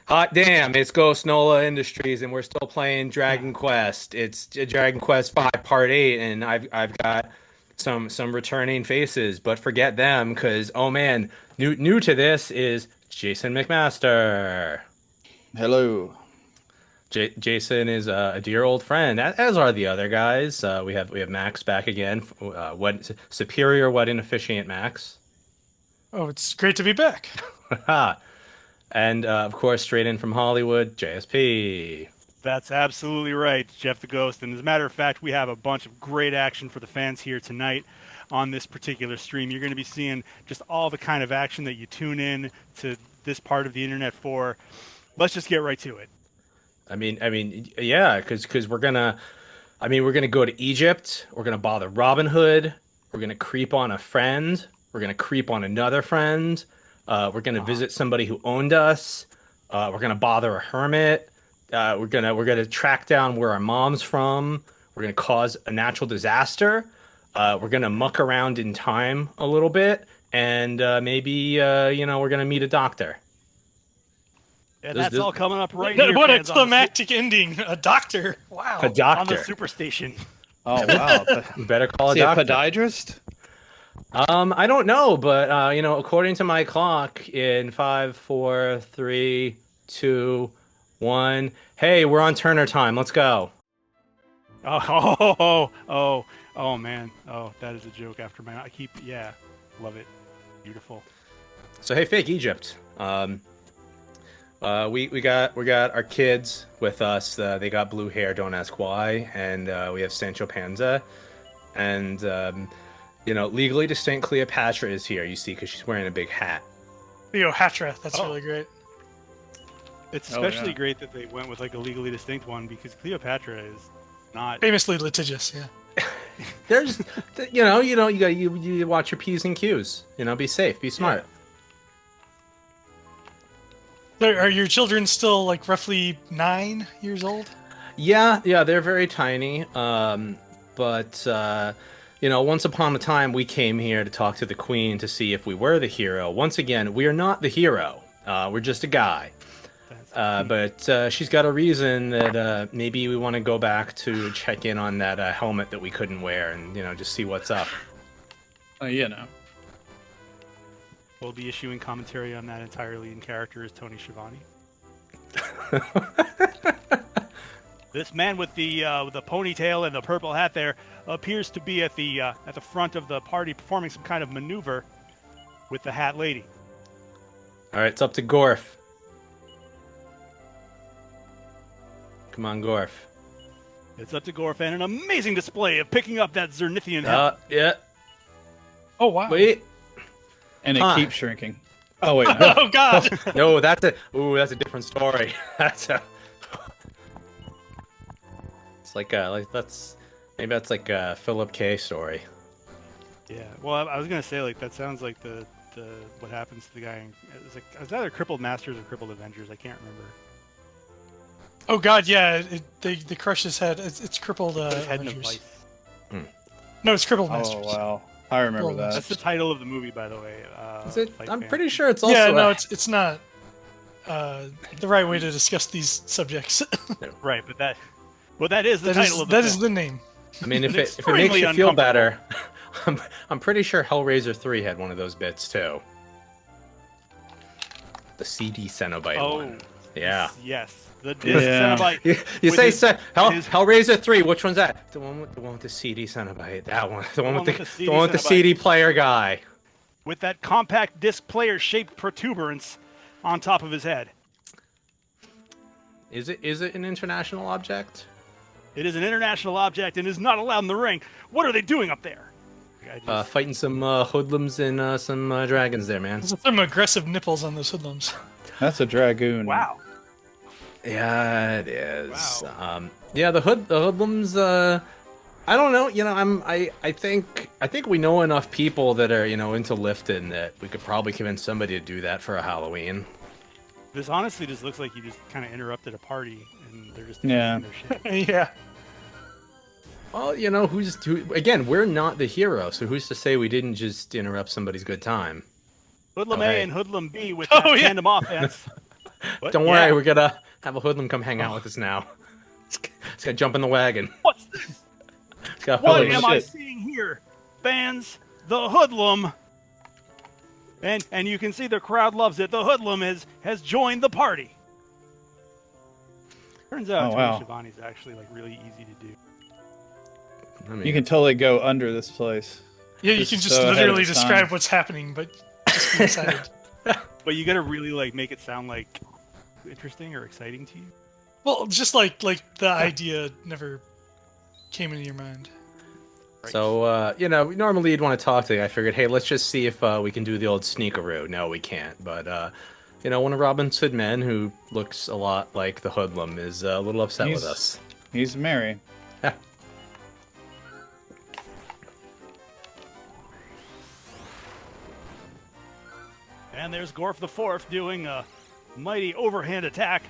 Hot damn, it's Ghost Nola Industries and we're still playing Dragon Quest. It's Dragon Quest 5 Part 8 and I've got some returning faces, but forget them because oh man, new to this is Jason McMaster. Hello. Jason is a dear old friend, as are the other guys. We have Max back again. What superior wedding officiant Max. Oh, it's great to be back. And of course, straight in from Hollywood, JSP. That's absolutely right, Jeff the Ghost. And as a matter of fact, we have a bunch of great action for the fans here tonight on this particular stream. You're going to be seeing just all the kind of action that you tune in to this part of the internet for. Let's just get right to it. Yeah, because we're gonna go to Egypt. We're gonna bother Robin Hood. We're gonna creep on a friend. We're gonna creep on another friend. We're gonna visit somebody who owned us. We're gonna bother a hermit. We're gonna track down where our mom's from. We're gonna cause a natural disaster. We're gonna muck around in time a little bit, and maybe we're gonna meet a doctor. Yeah, that's all coming up right here. What a climactic ending! A doctor. Wow. A doctor on the superstation. Oh wow. You better call a a doctor. podiatrist? I don't know, but according to my clock, in 5, 4, 3, 2, 1. Hey, we're on Turner time. Let's go. Oh, man. Oh, that is a joke after my. Love it. Beautiful. So hey, fake Egypt. We got our kids with us. They got blue hair. Don't ask why. And we have Sancho Panza, and legally distinct Cleopatra is here. You see, because she's wearing a big hat. Cleopatra. That's really great. It's especially great that they went with like a legally distinct one because Cleopatra is not Famously litigious. Yeah. There's, you watch your P's and Q's. Be safe, be smart. Yeah. So are your children still like roughly 9 years old? Yeah, they're very tiny. But once upon a time, we came here to talk to the Queen to see if we were the hero. Once again, we are not the hero. We're just a guy. But she's got a reason that maybe we want to go back to check in on that helmet that we couldn't wear and, just see what's up. We'll be issuing commentary on that entirely in character as Tony Schiavone. This man with the ponytail and the purple hat there appears to be at the front of the party performing some kind of maneuver with the hat lady. All right, it's up to Gorf. Come on, Gorf. It's up to Gorf and an amazing display of picking up that Zernithian helmet. Yeah. Oh wow. Wait. And it keeps shrinking. Oh wait. No. Oh god. No, that's a different story. It's like that's like a Philip K. story. Yeah. Well, I was gonna say that sounds like the what happens to the guy. It's either Crippled Masters or Crippled Avengers. I can't remember. Oh god, yeah. They crush his head. It's crippled. Head in a Avengers. vice. No, it's crippled masters. Oh wow. I remember that. That's the title of the movie, by the way. Is it? I'm fan. pretty sure it's also. Yeah, no, it's not the right way to discuss these subjects. Right, but that is the title of the film. That is the name. I mean, if it makes Extremely you feel uncomfortable. better, I'm pretty sure Hellraiser 3 had one of those bits too. The CD Cenobite one. Yeah. Yes. The disc Cenobite. You with say his- Hellraiser 3. Which one's that? The one with the CD Cenobite. That one. The one with the one with the Cenobite. CD player guy. With that compact disc player-shaped protuberance on top of his head. Is it an international object? It is an international object and is not allowed in the ring. What are they doing up there? Fighting some hoodlums and some dragons there, man. There's some aggressive nipples on those hoodlums. That's a dragoon. Wow. Yeah, it is. Wow. The hoodlums. I don't know. I think we know enough people that are into lifting that we could probably convince somebody to do that for a Halloween. This honestly just looks like you just kind of interrupted a party and they're just Yeah. doing their shit. Yeah. Well, who? Again, we're not the hero, so who's to say we didn't just interrupt somebody's good time? Hoodlum Oh, hey. A and Hoodlum B with Oh, that yeah. tandem offense. What? Don't Yeah. worry, we're gonna have a hoodlum come hang out with us now. He's gonna jump in the wagon. What's this? He's got a What hoodlum. am I shit. seeing here? Fans, the hoodlum. And you can see the crowd loves it. The hoodlum has joined the party. Turns out Oh, wow. Tony Schiavone's actually like really easy to do. I mean, You can totally go under this place. Yeah, you This can is just so ahead of literally its describe time. what's happening, but just be excited. But you gotta really like make it sound like interesting or exciting to you. Well, just like the idea never came into your mind. So, normally you'd want to talk to you. I figured, hey, let's just see if we can do the old sneakaroo. No, we can't. But, one of Robin's Hood men who looks a lot like the hoodlum is a little upset with us. He's merry. And there's Gorf the Fourth doing a mighty overhand attack.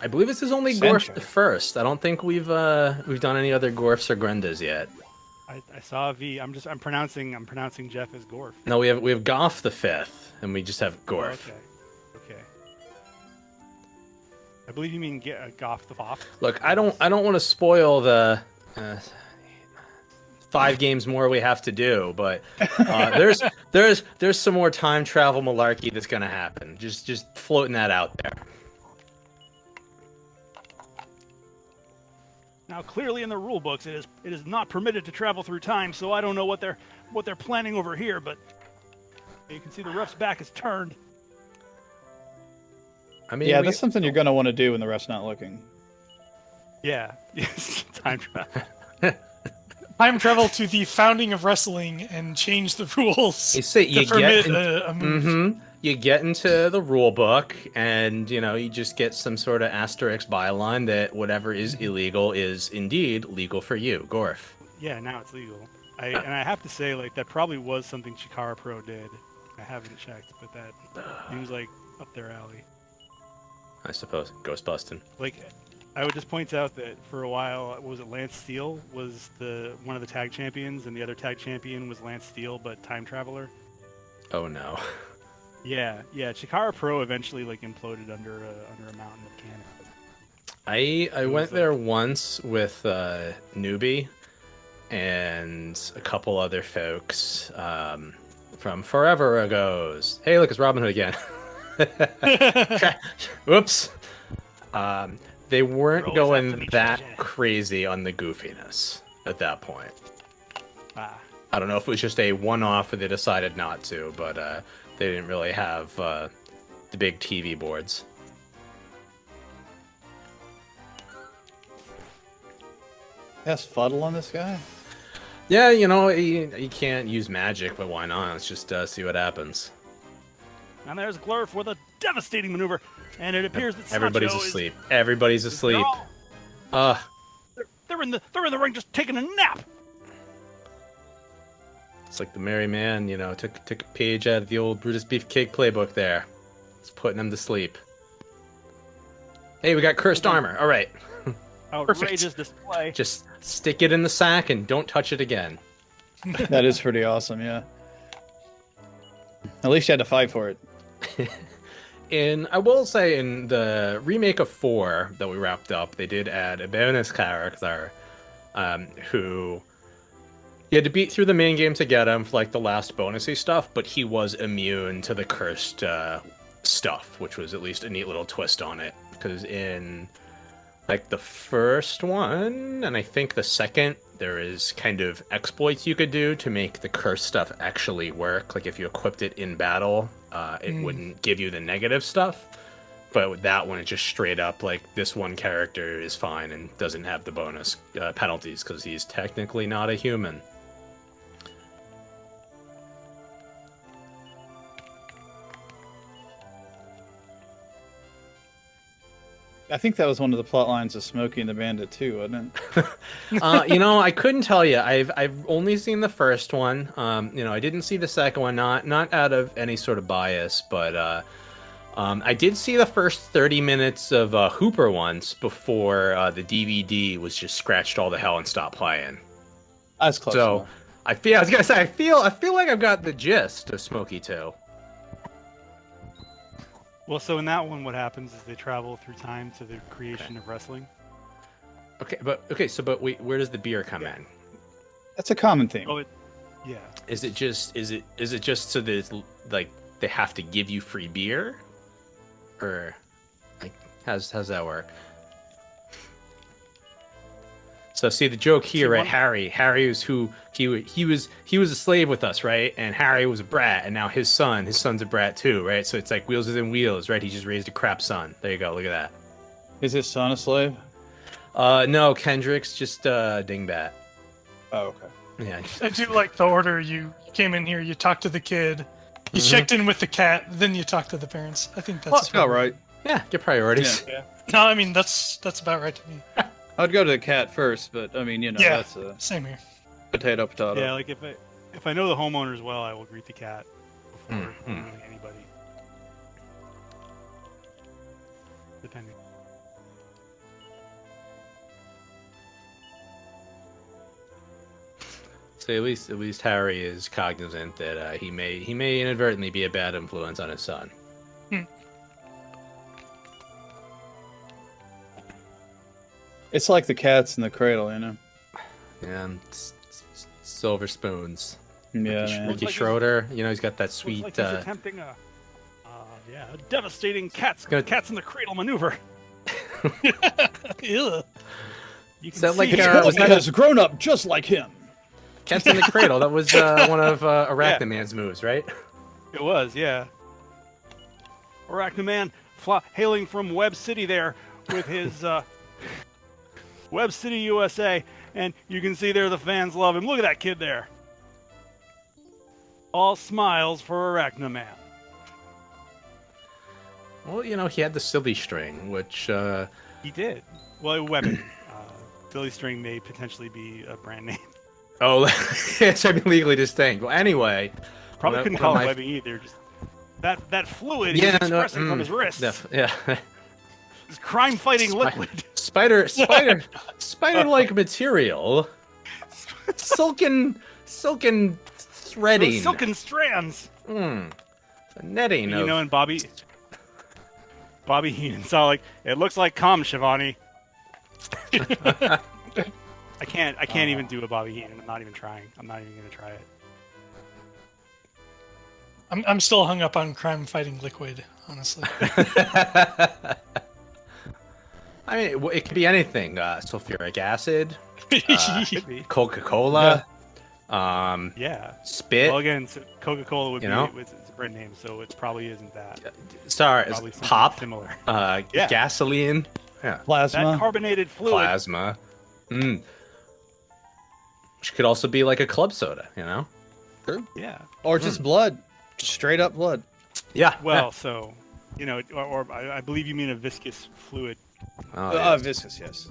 I believe this is only Center. Gorf the first. I don't think we've done any other Gorfs or Grendas yet. I saw a V. I'm pronouncing Jeff as Gorf. No, we have Goff the fifth, and we just have Gorf. Okay. I believe you mean Goff the Foff. Look, I don't want to spoil the 5 games more we have to do, but there's some more time travel malarkey that's gonna happen. Just floating that out there. Now, clearly in the rule books, it is not permitted to travel through time. So I don't know what they're planning over here, but you can see the ref's back is turned. I mean, Yeah, that's something you're going to want to do when the ref's not looking. Yeah, yes, time travel. Time travel to the founding of wrestling and change the rules You see, to you permit get a move. you get into the rule book, and you just get some sort of asterisk byline that whatever is illegal is indeed legal for you, Gorf. Yeah, now it's legal. And I have to say, like, that probably was something Chikara Pro did. I haven't checked, but that seems like up their alley. I suppose ghost busting. Like, I would just point out that for a while, what was it, Lance Steele was one of the tag champions, and the other tag champion was Lance Steele, but time traveler. Oh no. Yeah. Chikara Pro eventually like imploded under a mountain of cannon. I went there once with Newbie and a couple other folks from forever ago's. Hey, look, it's Robin Hood again. Whoops. They weren't Rolls up to going meet that you. crazy on the goofiness at that point. Ah, I don't know if it was just a one-off or they decided not to, but they didn't really have the big TV boards. Has fuddle on this guy? Yeah, you can't use magic, but why not? Let's just see what happens. and there's Glurf with a devastating maneuver, and it appears that Everybody's Sancho asleep. Everybody's they're asleep. all- They're in the ring just taking a nap. It's like the merry man, took a page out of the old Brutus Beefcake playbook there. It's putting them to sleep. Hey, we got cursed armor. All right. Outrageous display. Just stick it in the sack and don't touch it again. That is pretty awesome, yeah. At least you had to fight for it. I will say, in the remake of 4 that we wrapped up, they did add a bonus character who you had to beat through the main game to get him for like the last bonusy stuff, but he was immune to the cursed stuff, which was at least a neat little twist on it. Because in like the first one, and I think the second, there is kind of exploits you could do to make the cursed stuff actually work. Like if you equipped it in battle, it wouldn't give you the negative stuff. But with that one, it's just straight up like this one character is fine and doesn't have the bonus penalties because he's technically not a human. I think that was one of the plot lines of Smokey and the Bandit too, wasn't it? I couldn't tell you. I've only seen the first one. I didn't see the second one, not out of any sort of bias, but I did see the first 30 minutes of Hooper once before the DVD was just scratched all the hell and stopped playing. That's close So enough. I feel like I've got the gist of Smokey 2. Well, so in that one, what happens is they travel through time to the creation of wrestling. But wait, where does the beer come in? That's a common theme. Oh, yeah. Is it just so that it's, like they have to give you free beer, or like how's that work? So see the joke here, right? Harry was who he was a slave with us, right? And Harry was a brat, and now his son's a brat too, right? So it's like wheels within wheels, right? He just raised a crap son. There you go. Look at that. Is his son a slave? No, Kendrick's just a dingbat. Oh, okay. Yeah. I do like the order. You came in here, you talked to the kid, you checked in with the cat, then you talked to the parents. I think that's That's about right. Yeah, get priorities. Yeah. No, I mean that's about right to me. I'd go to the cat first, but I mean, Yeah. that's a Same here. potato. Yeah, like if I know the homeowners well, I will greet the cat before really anybody. Depending. So at least Harry is cognizant that he may inadvertently be a bad influence on his son. It's like the cats in the cradle, you know. Yeah, silver spoons. Yeah, man. Ricky Like Schroeder, he's got that Looks sweet. like he's attempting a devastating cats in the cradle maneuver. Ew. You can Is that see like here- was that has grown up just like him. Cats in the Cradle? That was one of Arachnaman's moves, right? It was, yeah. Arachnaman hailing from Web City there with his Web City, USA, and you can see there the fans love him. Look at that kid there. All smiles for Arachnaman. Well, he had the silly string, which He did. Well, Webbing. Silly String may potentially be a brand name. oh, it's legally distinct. Well, anyway, Probably one couldn't of call it my- Webbing either. Just that fluid Yeah, he's no, expressing from his wrist. yeah. This crime-fighting liquid. Spider-like material, silken threading, Those silken strands. The netting. And Bobby Heenan saw it looks like cum, Shivani. I can't even do a Bobby Heenan. I'm not even trying. I'm not even gonna try it. I'm still hung up on crime fighting liquid, honestly. I mean, it could be anything. Sulfuric acid, Could be. Coca-Cola, Yeah. spit. Well, again, Coca-Cola would be know? it's a brand name, so it probably isn't that. Sorry, Probably something pop, similar. yeah. Gasoline, Plasma. That carbonated fluid. plasma. Which could also be like a club soda, Yeah. Or just blood. Just straight up blood. Yeah. Well, so or I believe you mean a viscous fluid. Oh, yeah. Viscous, yes.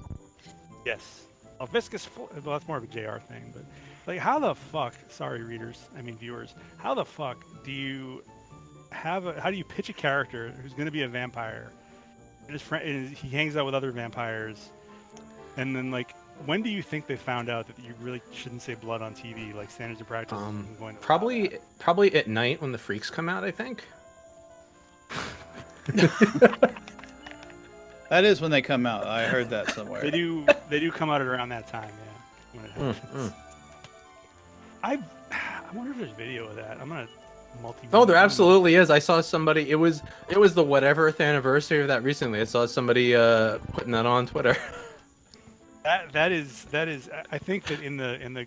Yes. A viscous fluid. Well, that's more of a JR thing, but how the fuck? Sorry, viewers. How the fuck do you how do you pitch a character who's going to be a vampire? And his friend, he hangs out with other vampires, and then when do you think they found out that you really shouldn't say blood on TV? Like standards of practice. isn't going to allow that. Probably at night when the freaks come out, I think. That is when they come out. I heard that somewhere. They do come out at around that time, yeah. When it happens. I wonder if there's video of that. I'm gonna multi. Oh, there absolutely is. I saw somebody. It was the whateverth anniversary of that recently. I saw somebody putting that on Twitter. That is. I think that in the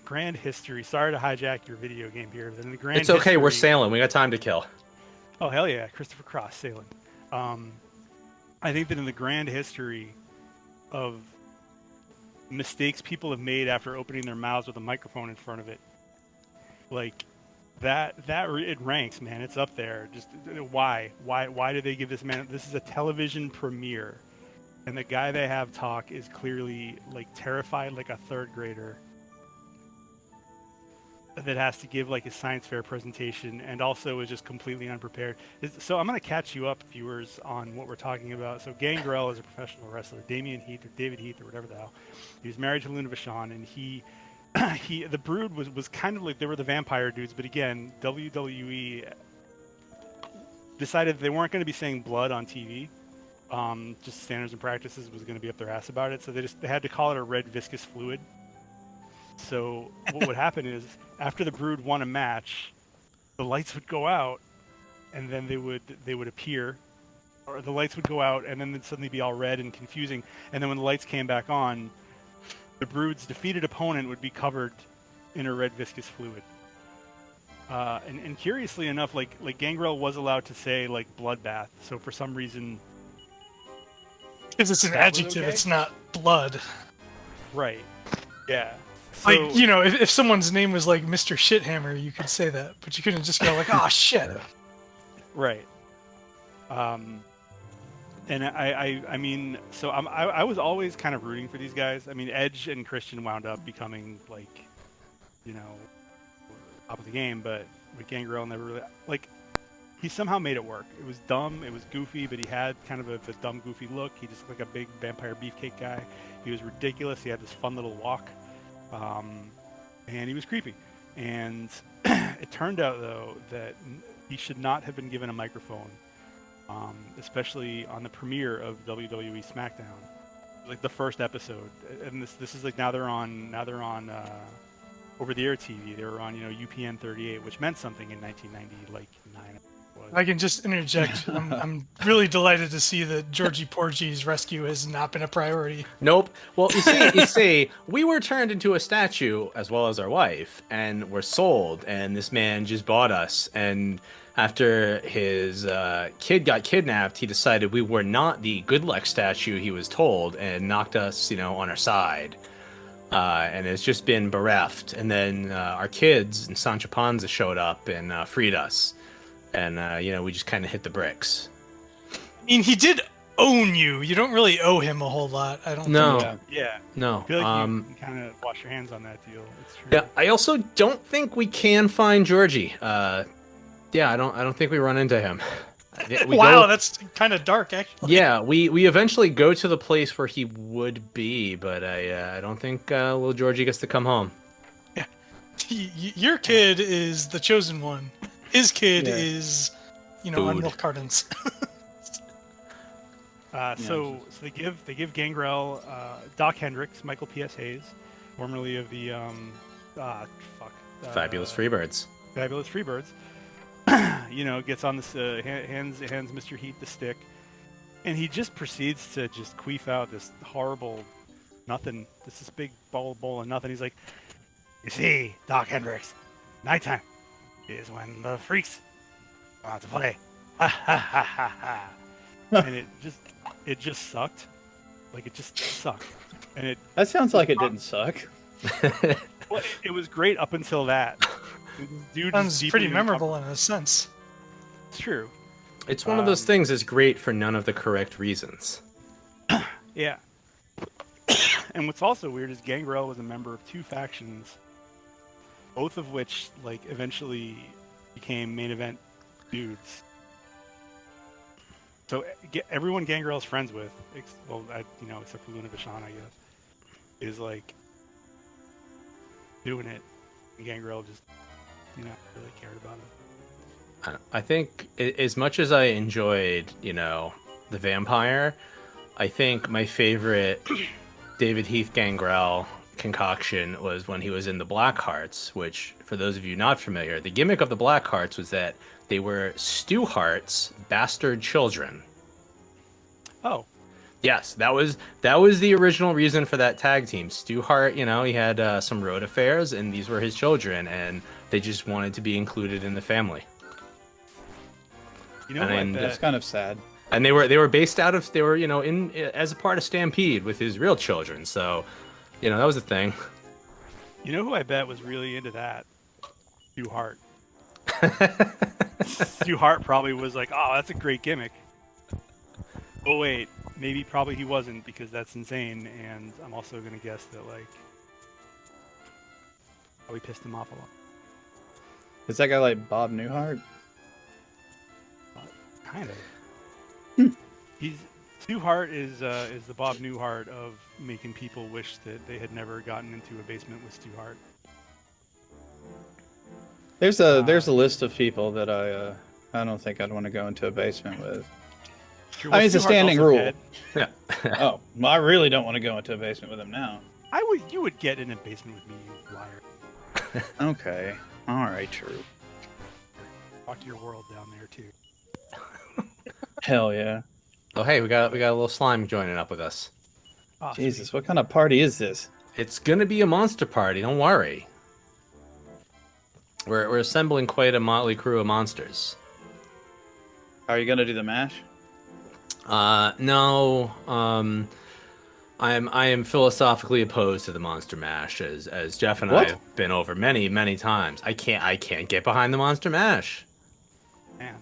grand history. Sorry to hijack your video game here, but in the grand. It's okay. We're history- sailing. We got time to kill. Oh hell yeah, Christopher Cross sailing. I think that in the grand history of mistakes people have made after opening their mouths with a microphone in front of it, it ranks, man. It's up there. Just why did they give this man? This is a television premiere, and the guy they have talk is clearly terrified like a third grader that has to give a science fair presentation, and also is just completely unprepared. So I'm going to catch you up, viewers, on what we're talking about. So Gangrel is a professional wrestler, David Heath or whatever the hell. He was married to Luna Vachon, and the Brood was kind of they were the vampire dudes, but again, WWE decided they weren't going to be saying blood on TV. Just standards and practices was going to be up their ass about it, so they had to call it a red viscous fluid. So what would happen is after the Brood won a match, the lights would go out, and then they would appear, or the lights would go out, and then they'd suddenly be all red and confusing. And then when the lights came back on, the Brood's defeated opponent would be covered in a red viscous fluid. And curiously enough, like Gangrel was allowed to say like bloodbath. So for some reason, Because it's an That was adjective, okay? it's not blood. right? Yeah. So, Like, you know, if someone's name was like Mr. Shithammer, you could say that, but you couldn't just go like, oh shit. right. And I mean, so I was always kind of rooting for these guys. I mean, Edge and Christian wound up becoming like, you know, top of the game, but with Gangrel never really like. He somehow made it work. It was dumb, it was goofy, but he had kind of the dumb, goofy look. He just looked like a big vampire beefcake guy. He was ridiculous. He had this fun little walk, and he was creepy. And it turned out though that he should not have been given a microphone. Especially on the premiere of WWE SmackDown, like the first episode. And this is like now they're on over the air TV. They were on UPN 38, which meant something in 1990, like 9. I can just interject. I'm really delighted to see that Georgie Porgy's rescue has not been a priority. Nope. Well, you see, we were turned into a statue as well as our wife, and we're sold. And this man just bought us. And after his kid got kidnapped, he decided we were not the good luck statue he was told, and knocked us, on our side. And it's just been bereft. And then our kids and Sancho Panza showed up and freed us. And, we just kind of hit the bricks. I mean, he did own you. You don't really owe him a whole lot. I don't No. think. Yeah. No. I feel like you kind of wash your hands on that deal. It's true. Yeah, I also don't think we can find Georgie. I don't think we run into him. Wow, that's kind of dark, actually. Yeah, we eventually go to the place where he would be, but I don't think little Georgie gets to come home. Yeah. Your kid is the chosen one. His kid is, on Food. milk cartons. So they give Gangrel Doc Hendricks, Michael P.S. Hayes, formerly of the Fabulous Freebirds. Fabulous Freebirds. Gets on this hands Mr. Heath the stick, and he just proceeds to just queef out this horrible nothing. This big bowl of nothing. He's like, "You see, Doc Hendricks, nighttime is when the freaks want to play." Ha ha ha ha ha. And it just sucked. Like it just sucked. And That sounds like it didn't suck. well, it was great up until that. Dude Sounds pretty memorable in a sense. It's true. It's one of those things that's great for none of the correct reasons. Yeah. And what's also weird is Gangrel was a member of two factions, both of which eventually became main event dudes. So everyone Gangrel's friends with, except for Luna Vachon, I guess, is doing it. And Gangrel just, really cared about it. I think as much as I enjoyed, the vampire, I think my favorite David Heath Gangrel concoction was when he was in the Blackhearts, which, for those of you not familiar, the gimmick of the Blackhearts was that they were Stu Hart's bastard children. Oh. Yes, that was the original reason for that tag team. Stu Hart, he had some road affairs, and these were his children, and they just wanted to be included in the family. That's kind of sad. And they were based out of in as a part of Stampede with his real children. So, that was a thing. You know who I bet was really into that? Stu Hart. Stu Hart probably was like, "Oh, that's a great gimmick." Oh wait, maybe probably he wasn't, because that's insane, and I'm also gonna guess that probably pissed him off a lot. Is that guy like Bob Newhart? Kind of. Stu Hart is the Bob Newhart of making people wish that they had never gotten into a basement with Stu Hart. There's a list of people that I don't think I'd want to go into a basement with. Sure, I mean, it's a Stewart's standing also rule. dead. Yeah. Oh, well, I really don't want to go into a basement with him now. You would get in a basement with me, you liar. Okay. All right, true. Talk to your world down there too. Hell yeah. Oh, hey, we got a little slime joining up with us. Oh, Jesus, what kind of party is this? It's gonna be a monster party. Don't worry. We're assembling quite a motley crew of monsters. Are you gonna do the mash? No. I am philosophically opposed to the Monster Mash, as Jeff and What? I have been over many times. I can't get behind the Monster Mash. man.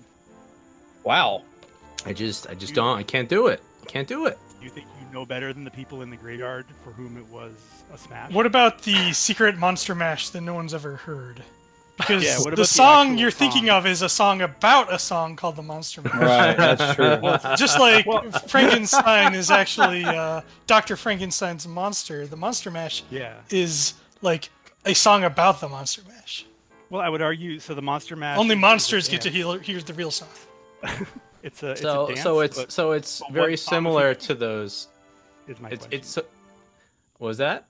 Wow. I just don't. I can't do it. I can't do it. You think you know better than the people in the graveyard for whom it was a smash? What about the secret monster mash that no one's ever heard? Because Yeah, what about the the song actual you're thinking song? of is a song about a song called the Monster Mash. Right, that's true. Just like Frankenstein is actually Dr. Frankenstein's monster, the Monster Mash Yeah. is like a song about the Monster Mash. Well, I would argue so. The Monster Mash. Only is a monsters get to dance. hear the real song. It's a So dance, it's but very what song similar is it? to those. Is my It's question. what was that?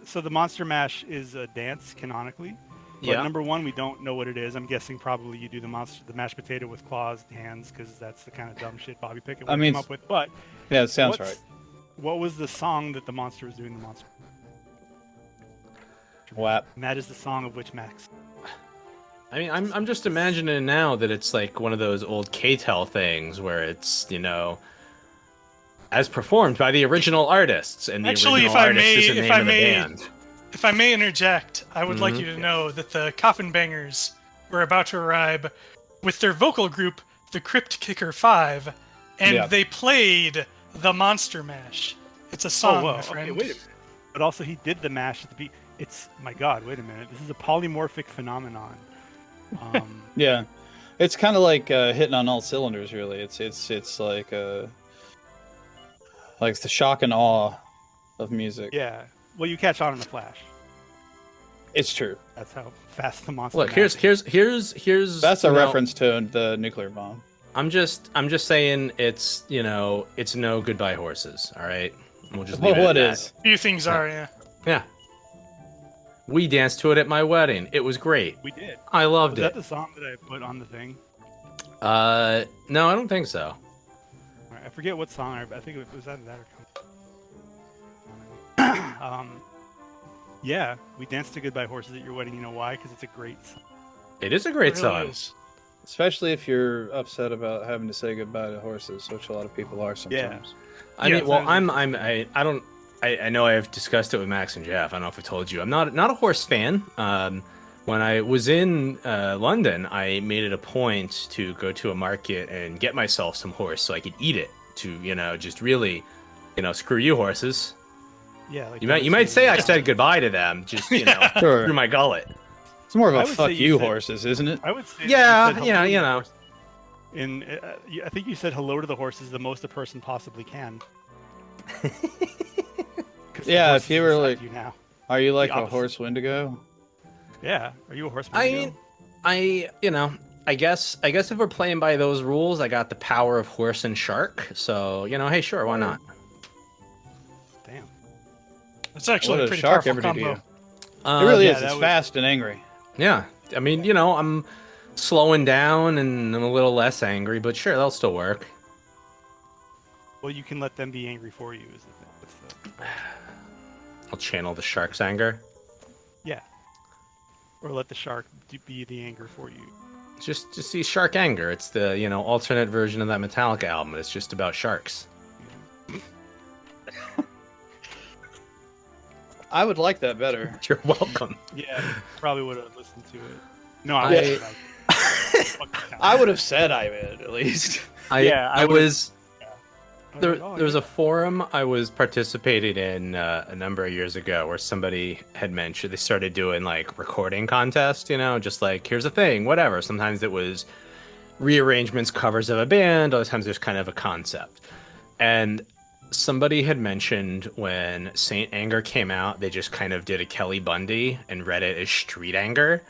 So the Monster Mash is a dance canonically. But Yeah. number one, we don't know what it is. I'm guessing probably you do the mashed potato with claws, hands, because that's the kind of dumb shit Bobby Pickett would come up with. But Yeah, it sounds what's- right. what was the song that the monster was doing? The monster, WAP. and that is the song of which Max. I mean, I'm just imagining now that it's like one of those old K-Tel things where it's, as performed by the original artists, and the Actually, original if I artist may- is the if name I of the may- band. If I may interject, I would like Mhm. you to know that the Coffin Bangers were about to arrive with their vocal group, the Crypt Kicker 5, and Yeah. they played the Monster Mash. It's a song, whoa. my friend. Okay, wait a minute. But also, he did the mash at the beat. It's my God. Wait a minute. This is a polymorphic phenomenon. Yeah. It's kind of like hitting on all cylinders, really. It's like the shock and awe of music. Yeah. Well, you catch on in a flash. It's true. That's how fast the monster. Look, mash here's is. That's a you know, reference to the nuclear bomb. I'm just saying it's it's no goodbye horses. All right, we'll just leave Well, it what at that. is? Few things are, yeah. Yeah. We danced to it at my wedding. It was great. We did. I Was loved that it. the song that I put on the thing? No, I don't think so. All right, I forget what song. I think it was either that or. Yeah, we danced to "Goodbye Horses" at your wedding. You know why? Because it's a great song. It is a great It really song. is. Especially if you're upset about having to say goodbye to horses, which a lot of people are sometimes. I Yeah, mean, well, exactly. I know I've discussed it with Max and Jeff. I don't know if I told you. I'm not a horse fan. When I was in London, I made it a point to go to a market and get myself some horse so I could eat it. To just really, screw you horses. Yeah, like You might say I said goodbye to them, just Sure. through my gullet. It's more of I a would fuck say you you said- horses, isn't it? I would say. Yeah, you said yeah, hello to you the know. horse. I think you said hello to the horses the most a person possibly can. 'Cause the Yeah, horse if you is were inside like- you now. Are you like The a opposite. horse Wendigo? Yeah, are you a horse? I Wendigo? mean, I guess if we're playing by those rules, I got the power of horse and shark. So hey, sure, why not? Damn. It's actually What a did a pretty shark powerful ever do to combo. you? It really yeah, is. that It's was- fast and angry. Yeah, I mean, I'm slowing down and I'm a little less angry, but sure, that'll still work. Well, you can let them be angry for you. That's the I'll channel the shark's anger. yeah. Or let the shark be the anger for you. Just see shark anger. It's the alternate version of that Metallica album. It's just about sharks. I would like that better. You're welcome. Yeah, probably would have listened to it. No, I wouldn't. Fuck the I would have said I would at least. I was. There, Oh, there was yeah. a forum I was participating in a number of years ago where somebody had mentioned they started doing like recording contests, just like here's a thing, whatever. Sometimes it was rearrangements, covers of a band. Other times there's kind of a concept. And somebody had mentioned when Saint Anger came out, they just kind of did a Kelly Bundy and read it as Street Anger.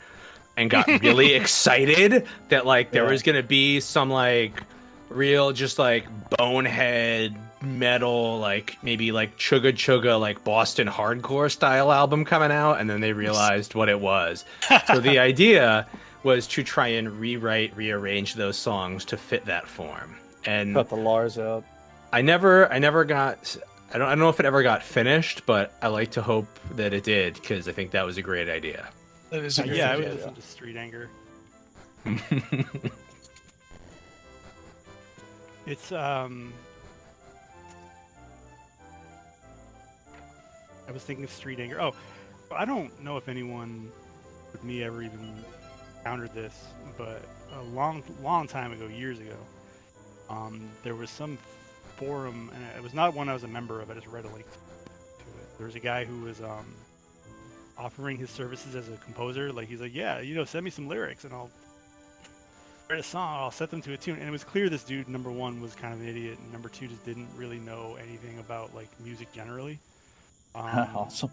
and got really excited that like there Yeah. was gonna be some like real just like bonehead metal, like maybe like chugga chugga like Boston hardcore style album coming out, and then they realized what it was. So the idea was to try and rearrange those songs to fit that form. And Cut the Lars out. I never got. I don't know if it ever got finished, but I like to hope that it did because I think that was a great idea. That is a good Yeah, I idea. would listen to Street Anger. It's I was thinking of Street Anger. Oh, I don't know if anyone with me ever even encountered this, but a long time ago, years ago, there was some forum, and it was not one I was a member of. I just read a link to it. There was a guy who was offering his services as a composer. Like he's like, yeah, send me some lyrics, and I'll write a song. I'll set them to a tune. And it was clear this dude, number one, was kind of an idiot, and number two, just didn't really know anything about like music generally. Awesome.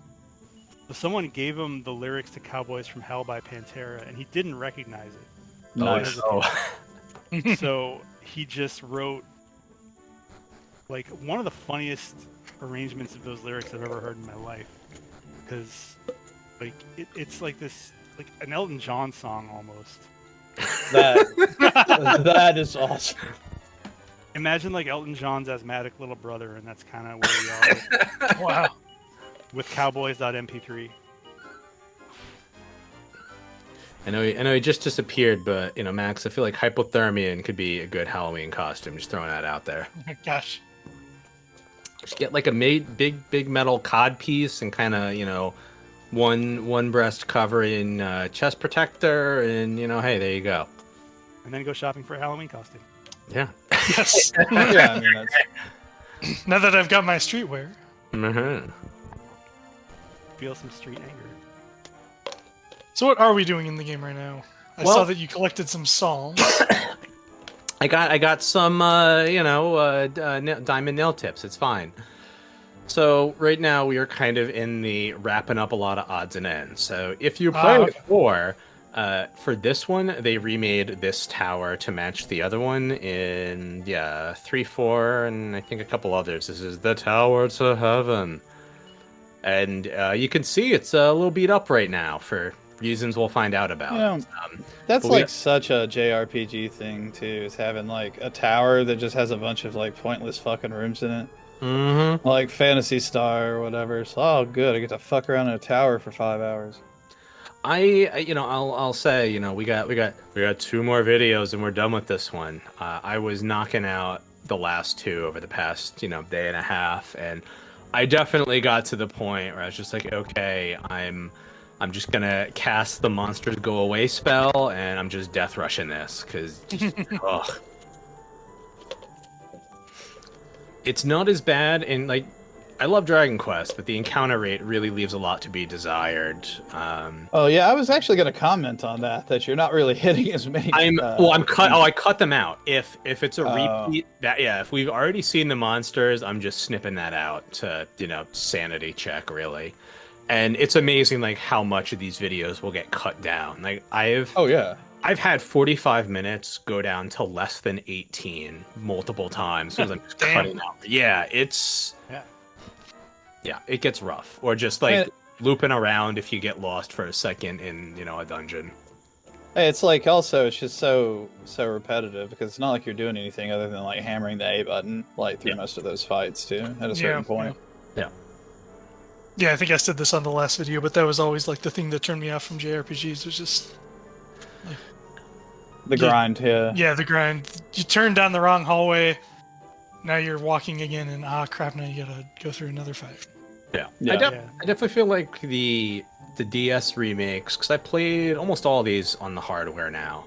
So someone gave him the lyrics to "Cowboys from Hell" by Pantera, and he didn't recognize it. Nice. So he just wrote like one of the funniest arrangements of those lyrics I've ever heard in my life, because like it's like this like an Elton John song almost. That is awesome. Imagine like Elton John's asthmatic little brother, and that's kind of where we are Wow. with Cowboys.mp3. I know he just disappeared, but Max, I feel like hypothermian could be a good Halloween costume. Just throwing that out there. Oh my gosh. Just get like a big metal cod piece and kind of one breast covering chest protector, and hey, there you go. And then go shopping for a Halloween costume. Yeah. Yes. Yeah, I mean that's Now that I've got my streetwear. Mhm. Feel some street anger. So what are we doing in the game right now? I Well- saw that you collected some psalms. I got some diamond nail tips. It's fine. So right now we are kind of in the wrapping up a lot of odds and ends. So if you play with okay. 4, for this one they remade this tower to match the other one in 3, 4, and I think a couple others. This is the Tower to Heaven, and you can see it's a little beat up right now for reasons we'll find out about. Yeah. That's But we- like such a JRPG thing too, is having like a tower that just has a bunch of like pointless fucking rooms in it. Mm-hmm. Like Phantasy Star or whatever. So, oh good, I get to fuck around in a tower for 5 hours. I'll say, we got 2 more videos and we're done with this one. I was knocking out the last 2 over the past, day and a half, and I definitely got to the point where I was just like, okay, I'm just gonna cast the monsters go away spell, and I'm just death rushing this because, ugh. It's not as bad, and like, I love Dragon Quest, but the encounter rate really leaves a lot to be desired. Oh yeah, I was actually going to comment on that you're not really hitting as many. I cut them out. If it's a Oh. repeat, if we've already seen the monsters, I'm just snipping that out to sanity check really. And it's amazing like how much of these videos will get cut down. Like Oh yeah. I've had 45 minutes go down to less than 18 multiple times because I'm just Damn. cutting out. Yeah, it gets rough. Or just like Man. looping around if you get lost for a second in a dungeon. Hey, it's like also it's just so repetitive because it's not like you're doing anything other than like hammering the A button like through most of those fights too at a certain point. Yeah, I think I said this on the last video, but that was always like the thing that turned me off from JRPGs was just The grind, yeah. the grind. You turn down the wrong hallway, now you're walking again, and crap, now you gotta go through another fight. Yeah. Yeah. I definitely feel like the DS remakes, because I played almost all of these on the hardware now.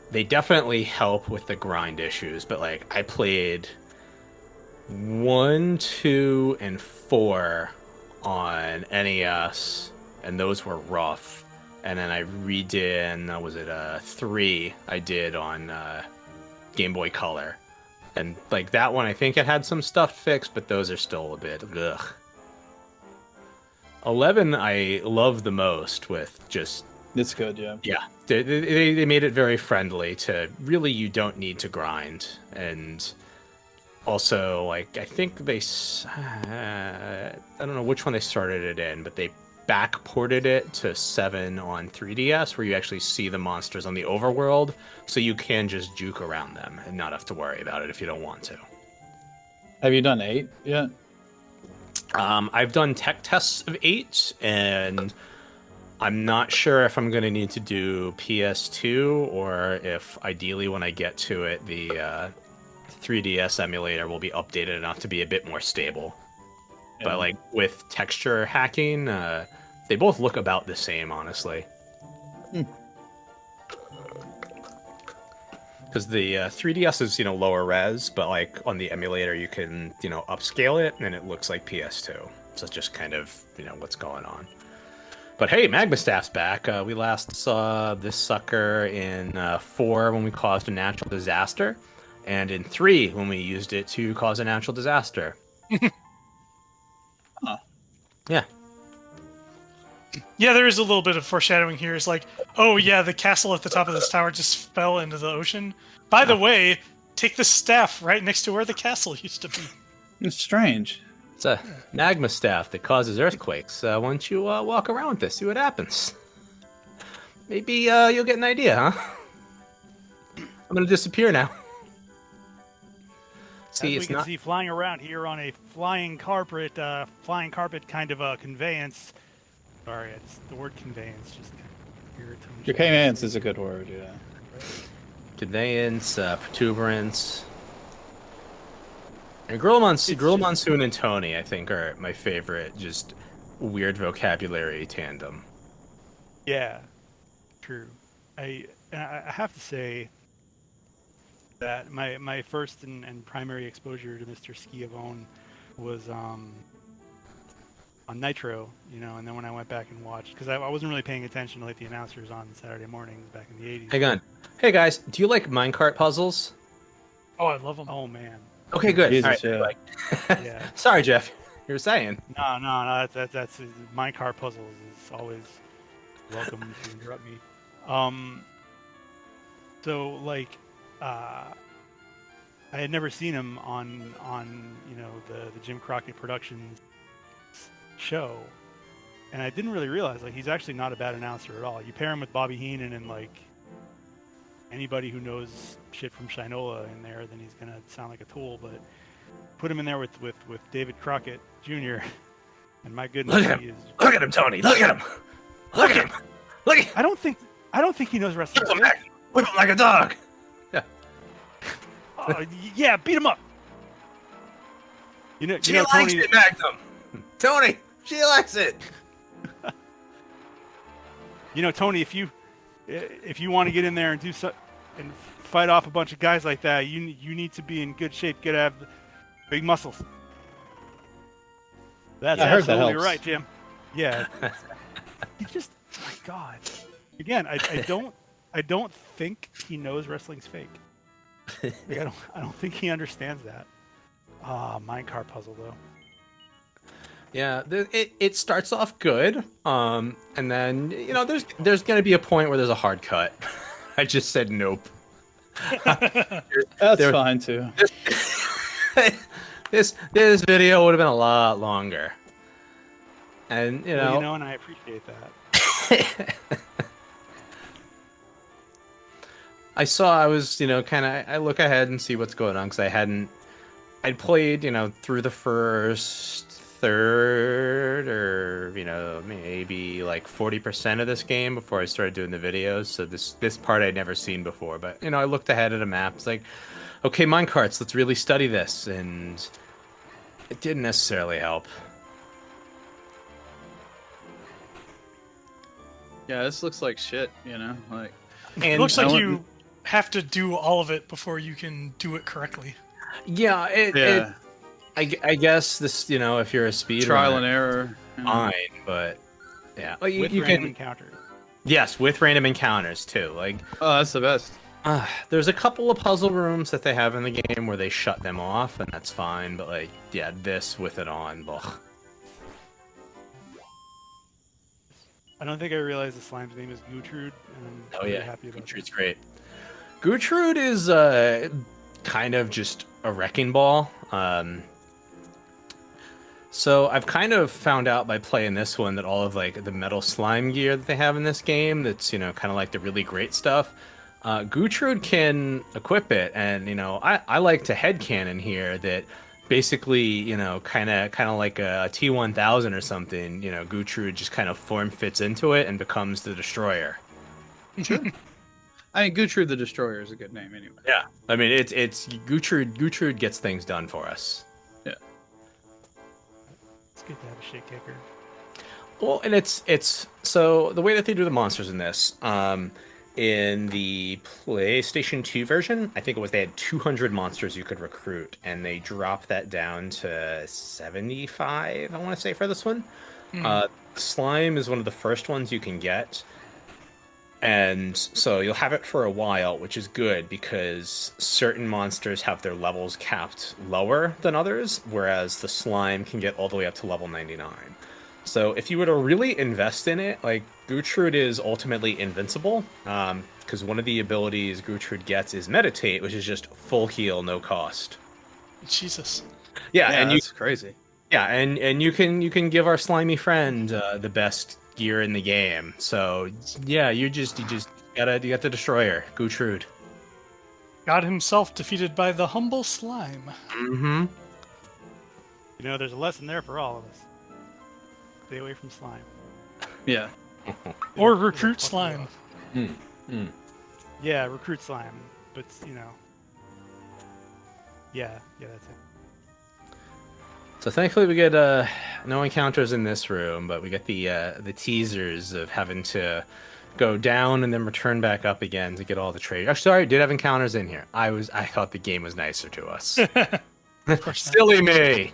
They definitely help with the grind issues, but like I played 1, 2, and 4 on NES, and those were rough. And then I redid, was it 3 I did on Game Boy Color. And like that one, I think it had some stuff fixed, but those are still a bit ugh. 11 I love the most with just It's good, yeah. Yeah, they made it very friendly to really you don't need to grind, and also like I think I don't know which one they started it in, but they backported it to 7 on 3DS where you actually see the monsters on the overworld, so you can just juke around them and not have to worry about it if you don't want to. Have you done 8 yet? I've done tech tests of 8, and I'm not sure if I'm going to need to do PS2 or if ideally when I get to it, the 3DS emulator will be updated enough to be a bit more stable. Yeah. But like with texture hacking, they both look about the same, honestly. Because the 3DS is, lower res, but like on the emulator you can, upscale it and it looks like PS2. So it's just kind of, what's going on. But hey, McMaster's back. We last saw this sucker in 4 when we caused a natural disaster, and in 3 when we used it to cause a natural disaster. Huh. Yeah. Yeah, there is a little bit of foreshadowing here. It's like, oh yeah, the castle at the top of this tower just fell into the ocean. By the way, take the staff right next to where the castle used to be. It's strange. It's a magma staff that causes earthquakes. Why don't you walk around with this, see what happens? Maybe you'll get an idea, huh? I'm gonna disappear now. See, As we can see flying around here on a flying carpet kind of a conveyance. Sorry, it's the word conveyance just kind of irritating. Your conveyance is a good word, yeah. conveyance, protuberance. And Girl Monsoon and Tony, I think, are my favorite, just weird vocabulary tandem. Yeah, true. I have to say that my first and primary exposure to Mr. Schiavone was on Nitro, and then when I went back and watched, because I wasn't really paying attention to like the announcers on Saturday mornings back in the 80s. Hang on. Hey guys, do you like minecart puzzles? Oh, I love them. Oh man. Okay, good. Jesus, All right. yeah. Yeah. Sorry, Jeff. You were saying. No. That's minecart puzzles is always welcome to interrupt me. So like, I had never seen him on the Jim Crockett Productions show, and I didn't really realize like he's actually not a bad announcer at all. You pair him with Bobby Heenan and like anybody who knows shit from Shinola in there, then he's gonna sound like a tool. But put him in there with David Crockett Jr. and my goodness, Look at him! Look at him, Tony! Look at him! Look at him! Look at him! I don't think he knows wrestling. Whip him like a dog! Yeah. Yeah, beat him up. You know, She likes Tony. it, Magnum! Tony! She likes it! Tony, if you want to get in there and and fight off a bunch of guys like that, you need to be in good shape. Get to have big muscles. That's I heard that absolutely helps. right, Jim. Yeah. He just, my God. Again, I don't think he knows wrestling's fake. Like, I don't think he understands that. Minecart puzzle though. Yeah, it starts off good, and then there's gonna be a point where there's a hard cut. I just said nope. That's fine too. This video would have been a lot longer, and and I appreciate that. I look ahead and see what's going on because I'd played through the first third or maybe like 40% of this game before I started doing the videos, so this part I'd never seen before, but I looked ahead at a map. It's like, okay, minecarts, let's really study this, and it didn't necessarily help. Yeah, this looks like shit, like. It looks like you have to do all of it before you can do it correctly. Yeah, I guess this, if you're a speedrunner, Trial and error. fine, but yeah, like, With you random can. encounters. Yes, with random encounters too. Like, Oh, that's the best. there's a couple of puzzle rooms that they have in the game where they shut them off, and that's fine. But like, yeah, this with it on, ugh. I don't think I realized the slime's name is Gutrud, and I'm Oh really yeah, happy about Gertrude's great. Gertrude is kind of just a wrecking ball. So I've kind of found out by playing this one that all of like the metal slime gear that they have in this game, that's kind of like the really great stuff. Gertrude can equip it, and I like to headcanon here that basically kind of like a T-1000 or something. Gertrude just kind of form fits into it and becomes the destroyer. Sure. I mean, Gutrud the Destroyer is a good name anyway. Yeah, I mean it's Gertrude. Gertrude gets things done for us. Yeah. It's good to have a shit kicker. Well, and it's so the way that they do the monsters in this, in the PlayStation 2 version, I think it was they had 200 monsters you could recruit, and they dropped that down to 75. I want to say for this one, slime is one of the first ones you can get. And so you'll have it for a while, which is good because certain monsters have their levels capped lower than others, whereas the slime can get all the way up to level 99. So if you were to really invest in it, like Gertrude is ultimately invincible, because one of the abilities Gertrude gets is Meditate, which is just full heal, no cost. Jesus. Yeah, and that's crazy. yeah, and you can give our slimy friend the best gear in the game. So yeah, you got the destroyer, Gertrude. God himself defeated by the humble slime. Mm-hmm. There's a lesson there for all of us. Stay away from slime. Yeah. Or recruit slime. Yeah, recruit slime, but yeah, that's it. So thankfully we get no encounters in this room, but we get the teasers of having to go down and then return back up again to get all the trade. Actually, sorry, I did have encounters in here. I thought the game was nicer to us. Of course Silly me.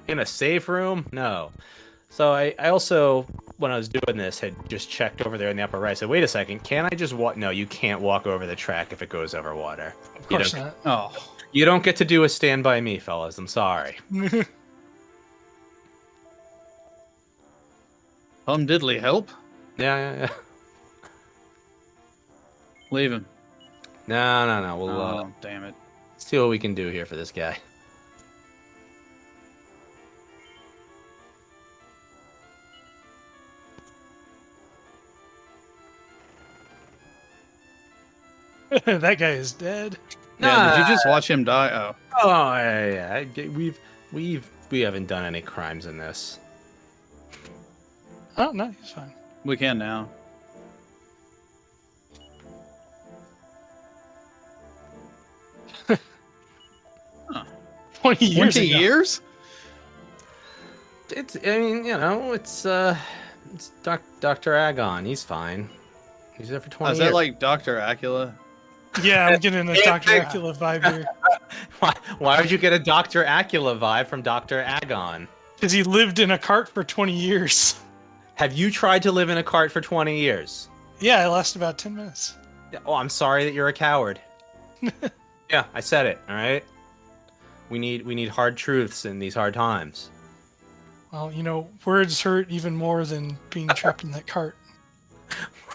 In a safe room? No. So I also, when I was doing this, had just checked over there in the upper right. So wait a second, can I just walk? No, you can't walk over the track if it goes over water. Of course not. Oh. You don't get to do a stand by me, fellas. I'm sorry. Diddly help. Yeah. Leave him. No. We'll Oh, damn it. see what we can do here for this guy. That guy is dead. Yeah, did you just watch him die? Oh. Oh yeah. We haven't done any crimes in this. Oh, no, he's fine. We can now. Huh. 20 years 20 ago. years? It's Dr. Agon. He's fine. He's there for 20 Is years. that like Dr. Acula? Yeah, I'm getting a Dr. Acula vibe here. Why would you get a Dr. Acula vibe from Dr. Agon? Because he lived in a cart for 20 years. Have you tried to live in a cart for 20 years? Yeah, it lasted about 10 minutes. Oh, I'm sorry that you're a coward. Yeah, I said it, all right? We need hard truths in these hard times. Well, words hurt even more than being trapped in that cart.